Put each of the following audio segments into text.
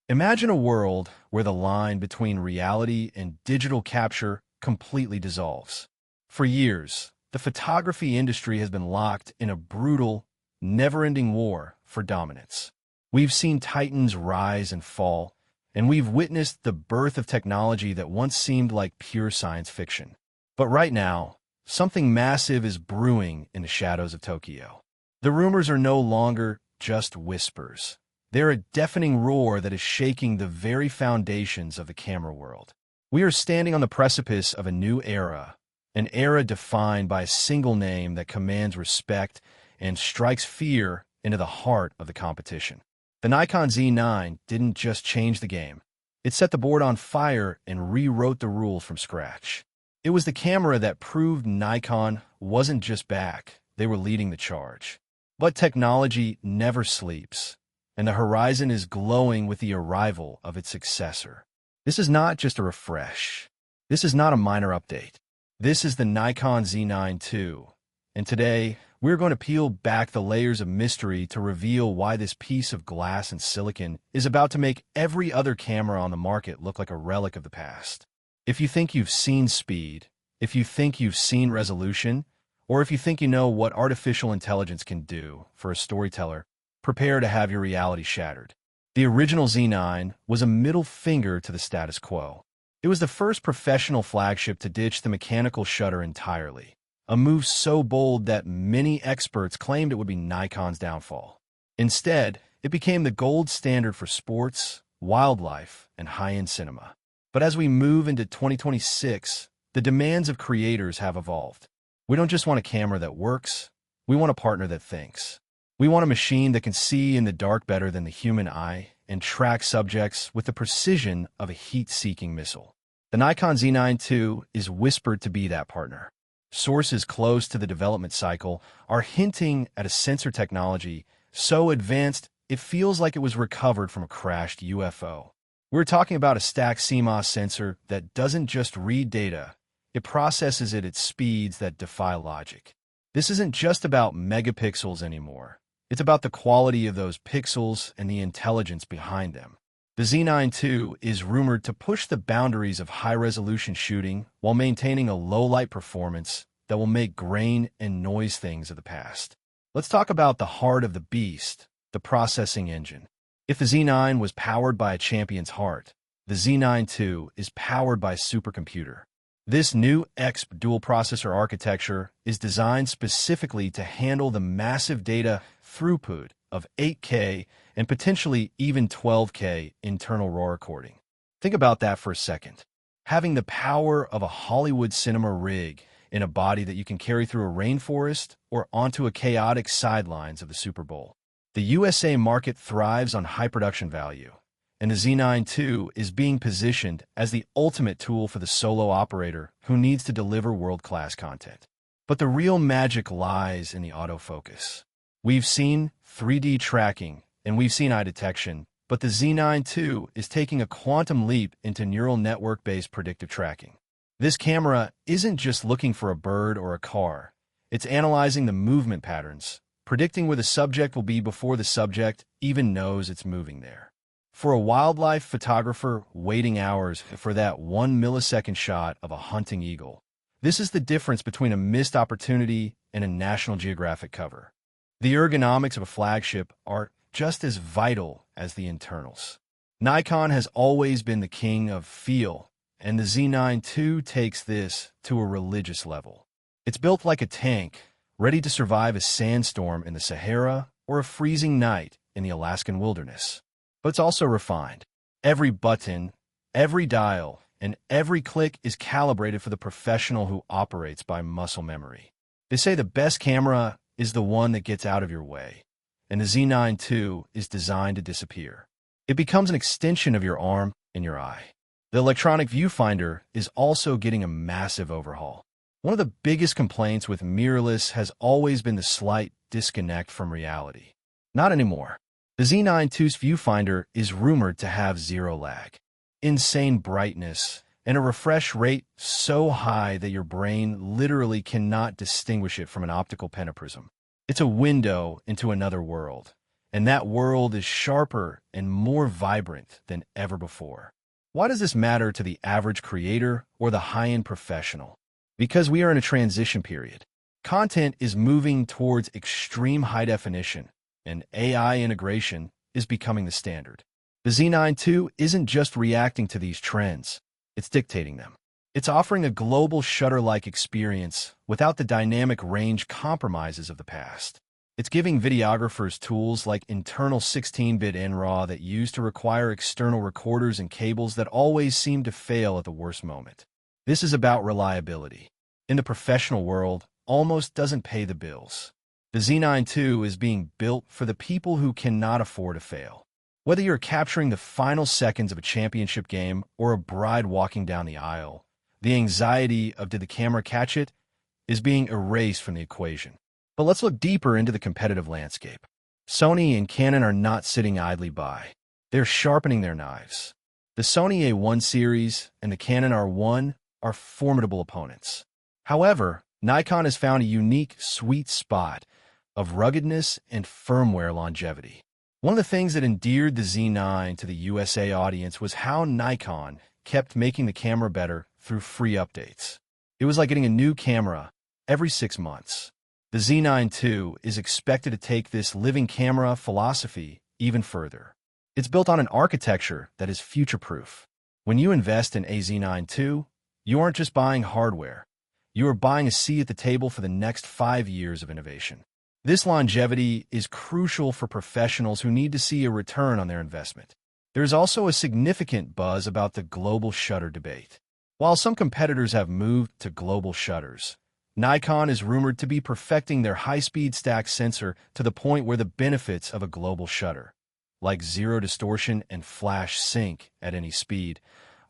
Imagine a world where the line between reality and digital capture completely dissolves. For years, the photography industry has been locked in a brutal, never-ending war for dominance. We've seen titans rise and fall, and we've witnessed the birth of technology that once seemed like pure science fiction. But right now, something massive is brewing in the shadows of Tokyo. The rumors are no longer just whispers. They're a deafening roar that is shaking the very foundations of the camera world. We are standing on the precipice of a new era, an era defined by a single name that commands respect and strikes fear into the heart of the competition. The Nikon Z9 didn't just change the game. It set the board on fire and rewrote the rules from scratch. It was the camera that proved Nikon wasn't just back, they were leading the charge. But technology never sleeps, and the horizon is glowing with the arrival of its successor. This is not just a refresh. This is not a minor update. This is the Nikon Z9 II, and today we're going to peel back the layers of mystery to reveal why this piece of glass and silicon is about to make every other camera on the market look like a relic of the past. If you think you've seen speed, if you think you've seen resolution, or if you think you know what artificial intelligence can do for a storyteller, prepare to have your reality shattered. The original Z9 was a middle finger to the status quo. It was the first professional flagship to ditch the mechanical shutter entirely, a move so bold that many experts claimed it would be Nikon's downfall. Instead, it became the gold standard for sports, wildlife, and high-end cinema. But as we move into 2026, the demands of creators have evolved. We don't just want a camera that works, we want a partner that thinks. We want a machine that can see in the dark better than the human eye and track subjects with the precision of a heat-seeking missile. The Nikon Z9 II is whispered to be that partner. Sources close to the development cycle are hinting at a sensor technology so advanced it feels like it was recovered from a crashed UFO. We're talking about a stacked CMOS sensor that doesn't just read data, it processes it at speeds that defy logic. This isn't just about megapixels anymore. It's about the quality of those pixels and the intelligence behind them. The Z9 II is rumored to push the boundaries of high-resolution shooting while maintaining a low-light performance that will make grain and noise things of the past. Let's talk about the heart of the beast, the processing engine. If the Z9 was powered by a champion's heart, the Z9 II is powered by a supercomputer. This new EXP dual-processor architecture is designed specifically to handle the massive data throughput of 8K and potentially even 12K internal RAW recording. Think about that for a second. Having the power of a Hollywood cinema rig in a body that you can carry through a rainforest or onto a chaotic sidelines of the Super Bowl. The USA market thrives on high production value, and the Z9 II is being positioned as the ultimate tool for the solo operator who needs to deliver world-class content. But the real magic lies in the autofocus. We've seen 3D tracking, and we've seen eye detection, but the Z9 II is taking a quantum leap into neural network-based predictive tracking. This camera isn't just looking for a bird or a car. It's analyzing the movement patterns, predicting where the subject will be before the subject even knows it's moving there. For a wildlife photographer waiting hours for that 1 millisecond shot of a hunting eagle, this is the difference between a missed opportunity and a National Geographic cover. The ergonomics of a flagship are just as vital as the internals. Nikon has always been the king of feel, and the Z9 II takes this to a religious level. It's built like a tank, ready to survive a sandstorm in the Sahara or a freezing night in the Alaskan wilderness. But it's also refined. Every button, every dial, and every click is calibrated for the professional who operates by muscle memory. They say the best camera is the one that gets out of your way, and the Z9 II is designed to disappear. It becomes an extension of your arm and your eye. The electronic viewfinder is also getting a massive overhaul. One of the biggest complaints with mirrorless has always been the slight disconnect from reality. Not anymore. The Z9 II's viewfinder is rumored to have zero lag, insane brightness, and a refresh rate so high that your brain literally cannot distinguish it from an optical pentaprism. It's a window into another world, and that world is sharper and more vibrant than ever before. Why does this matter to the average creator or the high-end professional? Because we are in a transition period. Content is moving towards extreme high definition, and AI integration is becoming the standard. The Z9 II isn't just reacting to these trends, it's dictating them. It's offering a global shutter-like experience without the dynamic range compromises of the past. It's giving videographers tools like internal 16-bit NRAW that used to require external recorders and cables that always seem to fail at the worst moment. This is about reliability. In the professional world, almost doesn't pay the bills. The Z9 II is being built for the people who cannot afford to fail. Whether you're capturing the final seconds of a championship game or a bride walking down the aisle, the anxiety of did the camera catch it is being erased from the equation. But let's look deeper into the competitive landscape. Sony and Canon are not sitting idly by. They're sharpening their knives. The Sony A1 series and the Canon R1 are formidable opponents. However, Nikon has found a unique sweet spot of ruggedness and firmware longevity. One of the things that endeared the Z9 to the USA audience was how Nikon kept making the camera better through free updates. It was like getting a new camera every 6 months. The Z9 II is expected to take this living camera philosophy even further. It's built on an architecture that is future-proof. When you invest in a Z9 II, you aren't just buying hardware. You are buying a seat at the table for the next 5 years of innovation. This longevity is crucial for professionals who need to see a return on their investment. There is also a significant buzz about the global shutter debate. While some competitors have moved to global shutters, Nikon is rumored to be perfecting their high-speed stack sensor to the point where the benefits of a global shutter, like zero distortion and flash sync at any speed,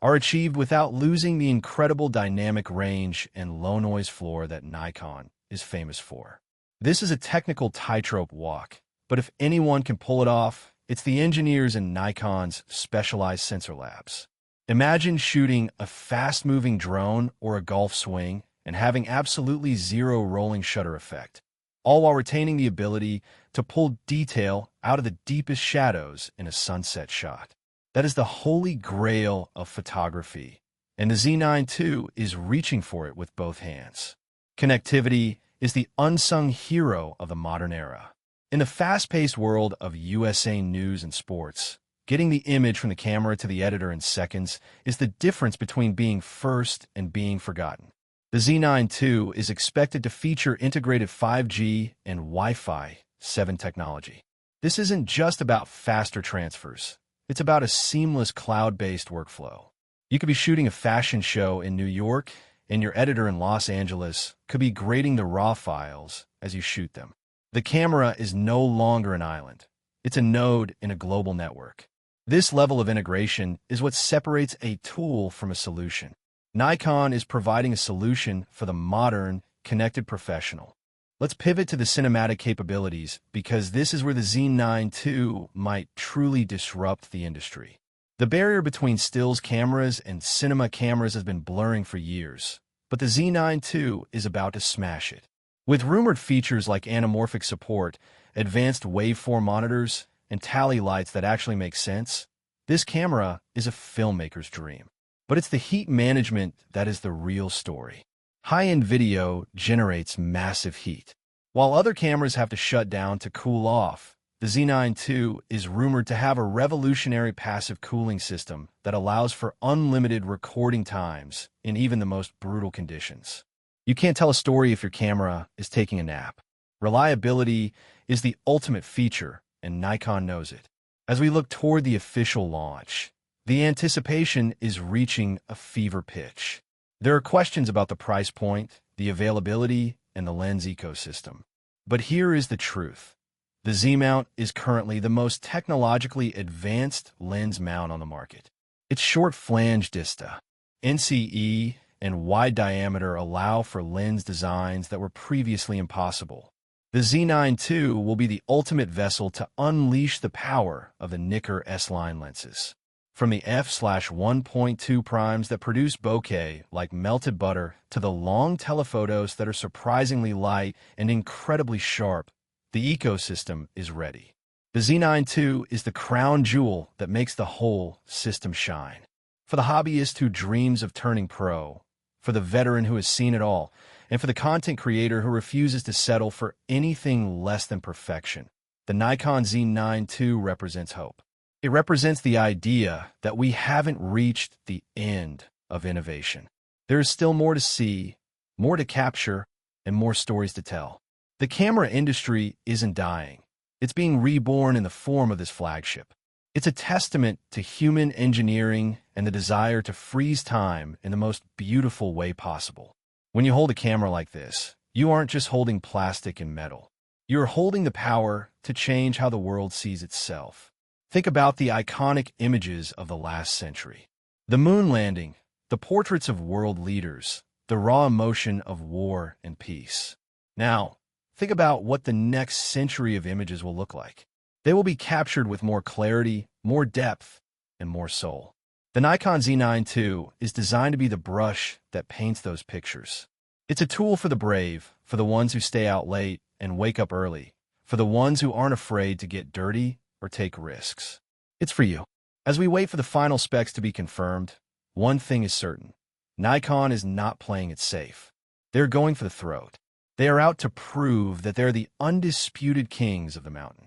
are achieved without losing the incredible dynamic range and low-noise floor that Nikon is famous for. This is a technical tightrope walk, but if anyone can pull it off, it's the engineers in Nikon's specialized sensor labs. Imagine shooting a fast-moving drone or a golf swing and having absolutely zero rolling shutter effect, all while retaining the ability to pull detail out of the deepest shadows in a sunset shot. That is the holy grail of photography, and the Z9 II is reaching for it with both hands. Connectivity is the unsung hero of the modern era. In the fast-paced world of USA news and sports, getting the image from the camera to the editor in seconds is the difference between being first and being forgotten. The Z9 II is expected to feature integrated 5G and Wi-Fi 7 technology. This isn't just about faster transfers. It's about a seamless cloud-based workflow. You could be shooting a fashion show in New York, and your editor in Los Angeles could be grading the raw files as you shoot them. The camera is no longer an island. It's a node in a global network. This level of integration is what separates a tool from a solution. Nikon is providing a solution for the modern, connected professional. Let's pivot to the cinematic capabilities because this is where the Z9 II might truly disrupt the industry. The barrier between stills cameras and cinema cameras has been blurring for years, but the Z9 II is about to smash it. With rumored features like anamorphic support, advanced waveform monitors, and tally lights that actually make sense, this camera is a filmmaker's dream. But it's the heat management that is the real story. High-end video generates massive heat. While other cameras have to shut down to cool off, the Z9 II is rumored to have a revolutionary passive cooling system that allows for unlimited recording times in even the most brutal conditions. You can't tell a story if your camera is taking a nap. Reliability is the ultimate feature, and Nikon knows it. As we look toward the official launch, the anticipation is reaching a fever pitch. There are questions about the price point, the availability, and the lens ecosystem. But here is the truth. The Z-mount is currently the most technologically advanced lens mount on the market. Its short flange dista, NCE, and wide diameter allow for lens designs that were previously impossible. The Z9 II will be the ultimate vessel to unleash the power of the Nikon S-line lenses. From the f/1.2 primes that produce bokeh like melted butter to the long telephotos that are surprisingly light and incredibly sharp, the ecosystem is ready. The Z9 II is the crown jewel that makes the whole system shine. For the hobbyist who dreams of turning pro, for the veteran who has seen it all, and for the content creator who refuses to settle for anything less than perfection, the Nikon Z9 II represents hope. It represents the idea that we haven't reached the end of innovation. There is still more to see, more to capture, and more stories to tell. The camera industry isn't dying. It's being reborn in the form of this flagship. It's a testament to human engineering and the desire to freeze time in the most beautiful way possible. When you hold a camera like this, you aren't just holding plastic and metal. You're holding the power to change how the world sees itself. Think about the iconic images of the last century. The moon landing, the portraits of world leaders, the raw emotion of war and peace. Now, think about what the next century of images will look like. They will be captured with more clarity, more depth, and more soul. The Nikon Z9 II is designed to be the brush that paints those pictures. It's a tool for the brave, for the ones who stay out late and wake up early, for the ones who aren't afraid to get dirty or take risks. It's for you. As we wait for the final specs to be confirmed, one thing is certain. Nikon is not playing it safe. They're going for the throat. They are out to prove that they're the undisputed kings of the mountain.